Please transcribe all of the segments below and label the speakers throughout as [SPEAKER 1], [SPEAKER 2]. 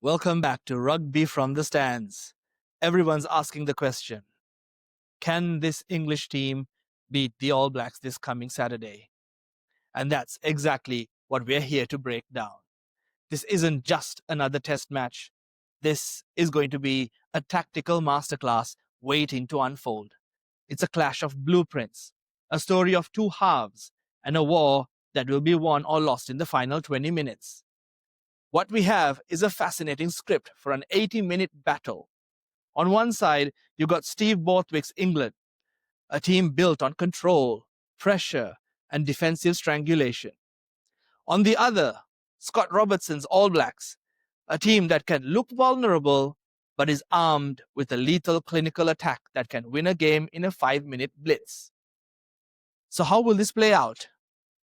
[SPEAKER 1] Welcome back to Rugby from the Stands. Everyone's asking the question, can this English team beat the All Blacks this coming Saturday? And that's exactly what we're here to break down. This isn't just another test match. This is going to be a tactical masterclass waiting to unfold. It's a clash of blueprints, a story of two halves, and a war that will be won or lost in the final 20 minutes. What we have is a fascinating script for an 80-minute battle. On one side, you got Steve Borthwick's England, a team built on control, pressure, and defensive strangulation. On the other, Scott Robertson's All Blacks, a team that can look vulnerable but is armed with a lethal clinical attack that can win a game in a 5-minute blitz. So how will this play out?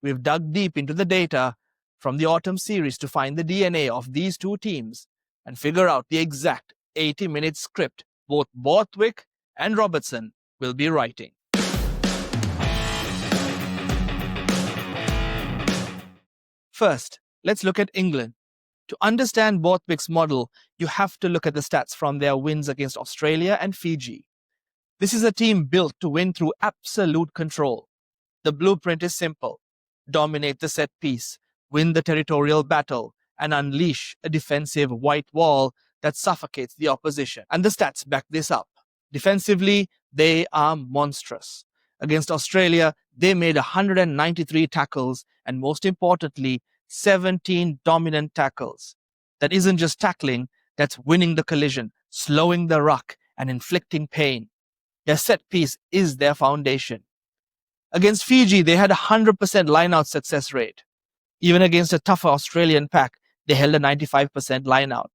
[SPEAKER 1] We've dug deep into the data from the autumn series to find the DNA of these two teams and figure out the exact 80-minute script both Borthwick and Robertson will be writing. First, let's look at England. To understand Borthwick's model, you have to look at the stats from their wins against Australia and Fiji. This is a team built to win through absolute control. The blueprint is simple: dominate the set piece, win the territorial battle, and unleash a defensive white wall that suffocates the opposition. And the stats back this up. Defensively, they are monstrous. Against Australia, they made 193 tackles and, most importantly, 17 dominant tackles. That isn't just tackling, that's winning the collision, slowing the ruck, and inflicting pain. Their set piece is their foundation. Against Fiji, they had a 100% line-out success rate. Even against a tougher Australian pack, they held a 95% line-out.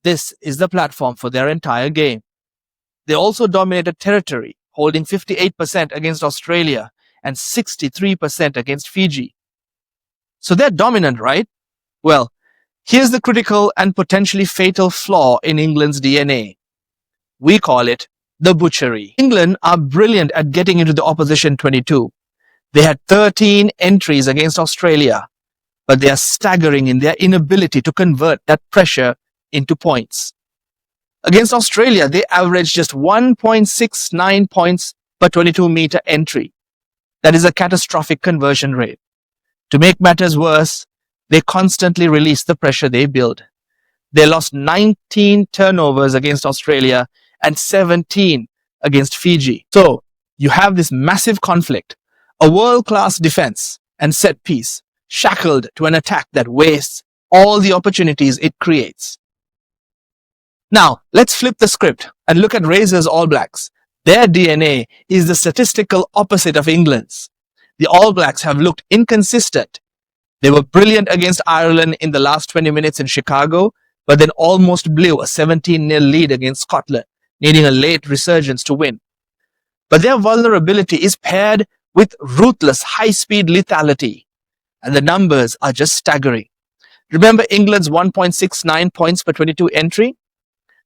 [SPEAKER 1] This is the platform for their entire game. They also dominated territory, holding 58% against Australia and 63% against Fiji. So they're dominant, right? Well, here's the critical and potentially fatal flaw in England's DNA. We call it the butchery. England are brilliant at getting into the opposition 22. They had 13 entries against Australia, but they are staggering in their inability to convert that pressure into points. Against Australia, they averaged just 1.69 points per 22-meter entry. That is a catastrophic conversion rate. To make matters worse, they constantly release the pressure they build. They lost 19 turnovers against Australia and 17 against Fiji. So you have this massive conflict, a world-class defense and set piece, shackled to an attack that wastes all the opportunities it creates. Now, let's flip the script and look at Razor's All Blacks. Their DNA is the statistical opposite of England's. The All Blacks have looked inconsistent. They were brilliant against Ireland in the last 20 minutes in Chicago, but then almost blew a 17-0 lead against Scotland, needing a late resurgence to win. But their vulnerability is paired with ruthless high-speed lethality, and the numbers are just staggering. Remember England's 1.69 points per 22 entry?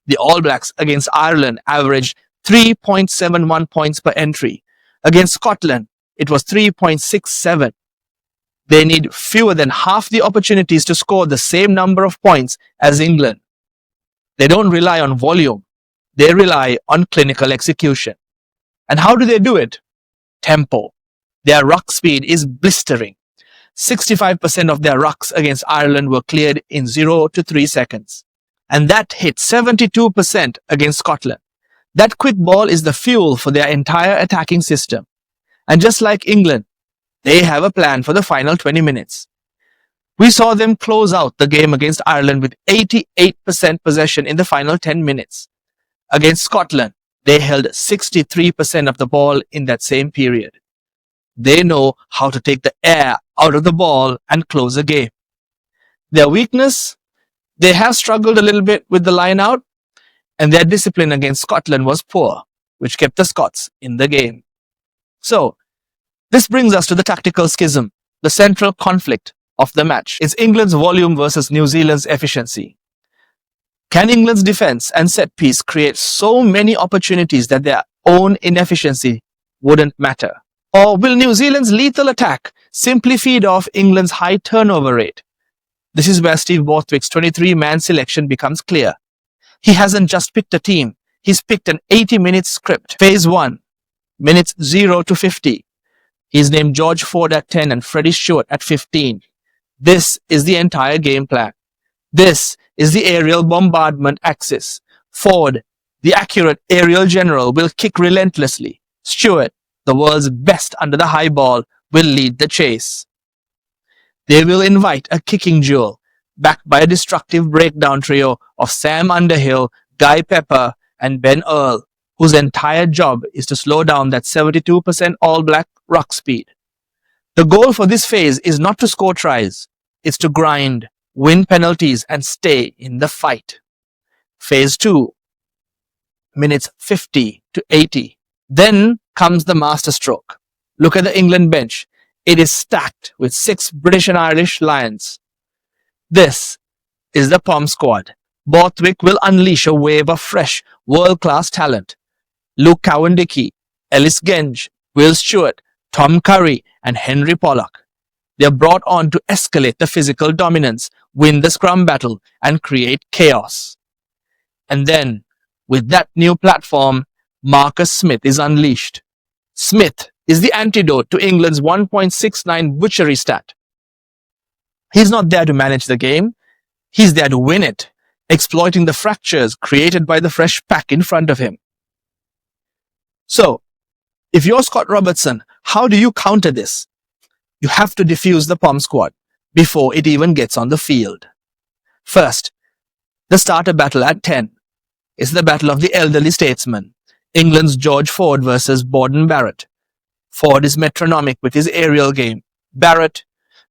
[SPEAKER 1] The All Blacks against Ireland averaged 3.71 points per entry. Against Scotland, it was 3.67. They need fewer than half the opportunities to score the same number of points as England. They don't rely on volume. They rely on clinical execution. And how do they do it? Tempo. Their ruck speed is blistering. 65% of their rucks against Ireland were cleared in 0 to 3 seconds. And that hit 72% against Scotland. That quick ball is the fuel for their entire attacking system. And just like England, they have a plan for the final 20 minutes. We saw them close out the game against Ireland with 88% possession in the final 10 minutes. Against Scotland, they held 63% of the ball in that same period. They know how to take the air out of the ball and close a game. Their weakness? They have struggled a little bit with the line out, and their discipline against Scotland was poor, which kept the Scots in the game. So, this brings us to the tactical schism, the central conflict of the match. It's England's volume versus New Zealand's efficiency. Can England's defense and set piece create so many opportunities that their own inefficiency wouldn't matter? Or will New Zealand's lethal attack simply feed off England's high turnover rate? This is where Steve Borthwick's 23-man selection becomes clear. He hasn't just picked a team, he's picked an 80-minute script. Phase 1, minutes 0 to 50. He's named George Ford at 10 and Freddie Stewart at 15. This is the entire game plan. This is the aerial bombardment axis. Ford, the accurate aerial general, will kick relentlessly. Stewart, the world's best under the high ball, will lead the chase. They will invite a kicking duel, backed by a destructive breakdown trio of Sam Underhill, Guy Pepper, and Ben Earl, whose entire job is to slow down that 72% all-black ruck speed. The goal for this phase is not to score tries, it's to grind, win penalties, and stay in the fight. Phase 2, minutes 50 to 80. Then comes the masterstroke. Look at the England bench. It is stacked with 6 British and Irish Lions. This is the Pom squad. Borthwick will unleash a wave of fresh, world-class talent. Luke Cowan-Dickey, Ellis Genge, Will Stewart, Tom Curry, and Henry Pollock. They are brought on to escalate the physical dominance, win the scrum battle, and create chaos. And then, with that new platform, Marcus Smith is unleashed. Smith is the antidote to England's 1.69 butchery stat. He's not there to manage the game. He's there to win it, exploiting the fractures created by the fresh pack in front of him. So, if you're Scott Robertson, how do you counter this? You have to defuse the Pom squad before it even gets on the field. First, the starter battle at 10 is the battle of the elderly statesman, England's George Ford versus Borden Barrett. Ford is metronomic with his aerial game. Barrett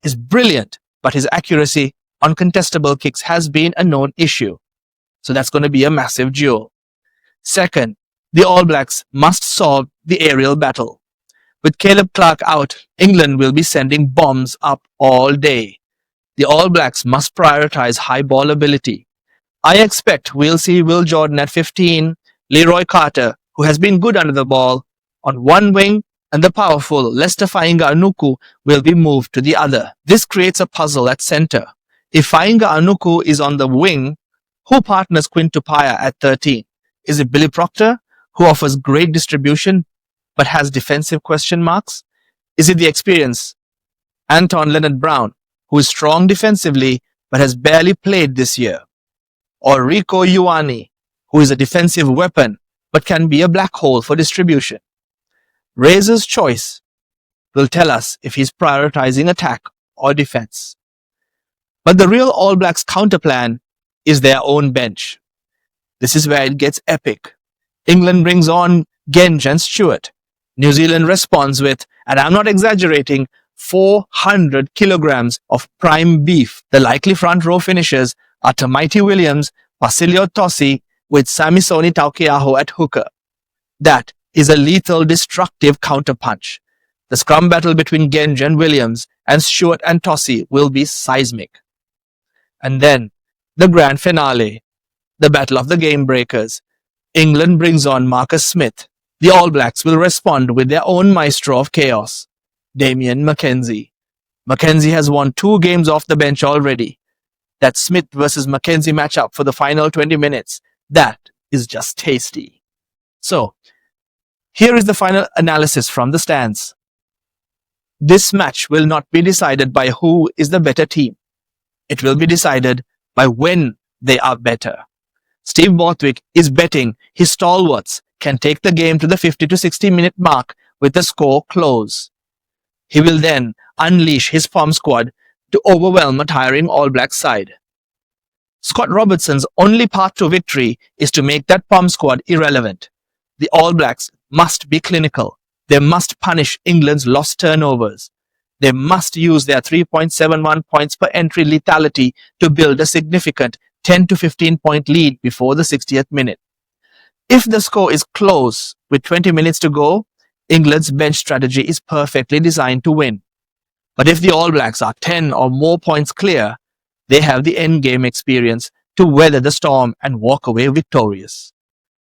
[SPEAKER 1] is brilliant, but his accuracy on contestable kicks has been a known issue. So that's going to be a massive duel. Second, the All Blacks must solve the aerial battle. With Caleb Clark out, England will be sending bombs up all day. The All Blacks must prioritize high ball ability. I expect we'll see Will Jordan at 15, Leroy Carter, who has been good under the ball, on one wing, and the powerful Lester Fainga'a-Anuku will be moved to the other. This creates a puzzle at center. If Fainga'a-Anuku is on the wing, who partners Quinn Tupaia at 13? Is it Billy Proctor, who offers great distribution but has defensive question marks? Is it the experienced Anton Leonard-Brown, who is strong defensively but has barely played this year? Or Rico Ioane, who is a defensive weapon but can be a black hole for distribution? Razor's choice will tell us if he's prioritizing attack or defense. But the real All Blacks counterplan is their own bench. This is where it gets epic. England brings on Genge and Stewart. New Zealand responds with, and I'm not exaggerating, 400 kilograms of prime beef. The likely front row finishers are Tamaiti Williams, Pasilio Tosi, with Samisoni Taukeaho at hooker. That is a lethal, destructive counterpunch. The scrum battle between Genge and Williams and Stewart and Tosi will be seismic. And then, the grand finale, the battle of the game breakers. England brings on Marcus Smith. The All Blacks will respond with their own maestro of chaos, Damien McKenzie. McKenzie has won 2 games off the bench already. That Smith versus McKenzie matchup for the final 20 minutes, that is just tasty. So, here is the final analysis from the stands. This match will not be decided by who is the better team. It will be decided by when they are better. Steve Borthwick is betting his stalwarts can take the game to the 50 to 60 minute mark with the score close. He will then unleash his Pom squad to overwhelm a tiring All Black side. Scott Robertson's only path to victory is to make that Pom squad irrelevant. The All Blacks must be clinical. They must punish England's lost turnovers. They must use their 3.71 points per entry lethality to build a significant 10 to 15 point lead before the 60th minute. If the score is close with 20 minutes to go, England's bench strategy is perfectly designed to win. But if the All Blacks are 10 or more points clear, they have the endgame experience to weather the storm and walk away victorious.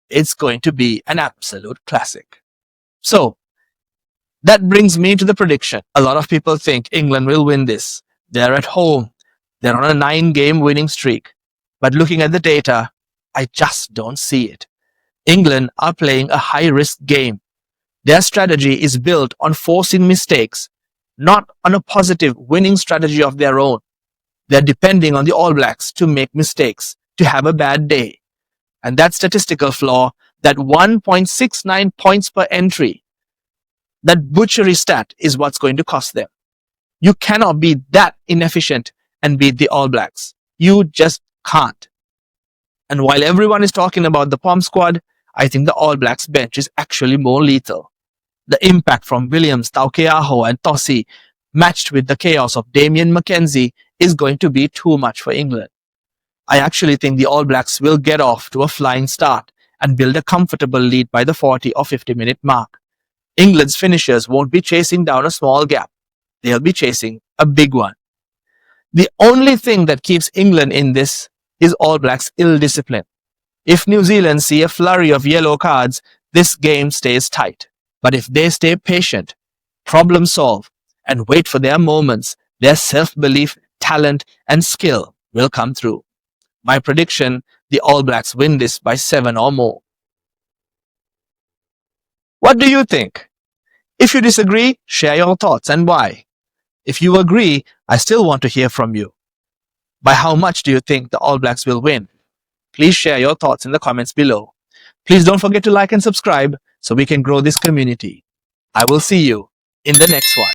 [SPEAKER 1] It's going to be an absolute classic. So, that brings me to the prediction. A lot of people think England will win this. They're at home. They're on a 9-game winning streak. But looking at the data, I just don't see it. England are playing a high-risk game. Their strategy is built on forcing mistakes, not on a positive winning strategy of their own. They're depending on the All Blacks to make mistakes, to have a bad day. And that statistical flaw, that 1.69 points per entry, that butchery stat is what's going to cost them. You cannot be that inefficient and beat the All Blacks. You just can't. And while everyone is talking about the Pom squad, I think the All Blacks bench is actually more lethal. The impact from Williams, Taukeaho and Tossi, matched with the chaos of Damien McKenzie, is going to be too much for England. I actually think the All Blacks will get off to a flying start and build a comfortable lead by the 40 or 50-minute mark. England's finishers won't be chasing down a small gap. They'll be chasing a big one. The only thing that keeps England in this is All Blacks' ill discipline. If New Zealand see a flurry of yellow cards, this game stays tight. But if they stay patient, problem solve, and wait for their moments, their self-belief, talent, and skill will come through. My prediction, the All Blacks win this by 7 or more. What do you think? If you disagree, share your thoughts and why. If you agree, I still want to hear from you. By how much do you think the All Blacks will win? Please share your thoughts in the comments below. Please don't forget to like and subscribe so we can grow this community. I will see you in the next one.